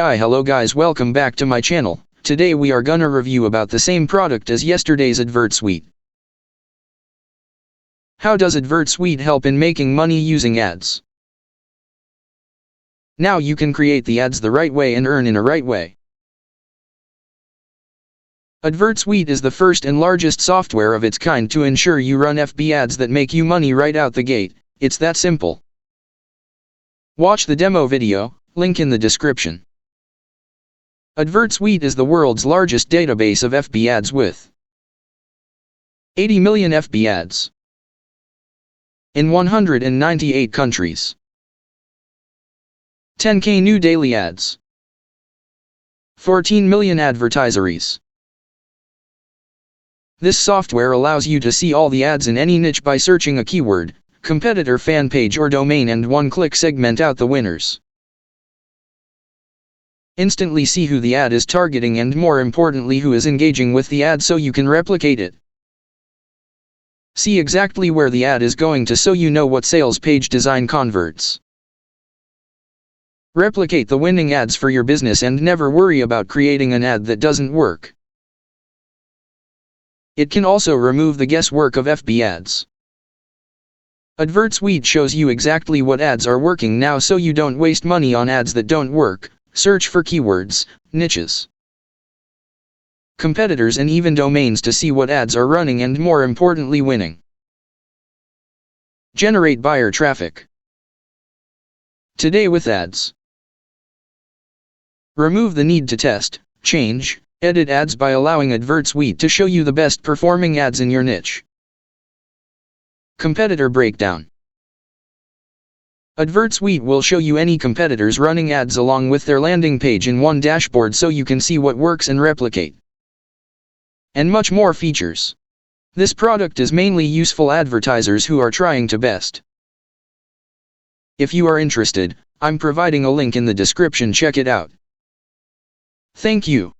Hi, hello guys, welcome back to my channel. Today we are gonna review about the same product as yesterday's Advertsuite. How does Advertsuite help in making money using ads? Now you can create the ads the right way and earn in a right way. Advertsuite is the first and largest software of its kind to ensure you run FB ads that make you money right out the gate. It's that simple. Watch the demo video, link in the description. Advertsuite is the world's largest database of FB ads with 80 million FB ads in 198 countries. 10K new daily ads. 14 million advertiseries. This software allows you to see all the ads in any niche by searching a keyword, competitor fan page or domain and one-click segment out the winners. Instantly see who the ad is targeting and more importantly who is engaging with the ad so you can replicate it. See exactly where the ad is going to so you know what sales page design converts. Replicate the winning ads for your business and never worry about creating an ad that doesn't work. It can also remove the guesswork of FB ads. Advertsuite shows you exactly what ads are working now so you don't waste money on ads that don't work. Search for keywords, niches, competitors and even domains to see what ads are running and more importantly winning. Generate buyer traffic. Today with ads. Remove the need to test, change, edit ads by allowing Advertsuite to show you the best performing ads in your niche. Competitor breakdown. Advertsuite will show you any competitors running ads along with their landing page in one dashboard so you can see what works and replicate. And much more features. This product is mainly useful advertisers who are trying to best. If you are interested, I'm providing a link in the description, check it out. Thank you.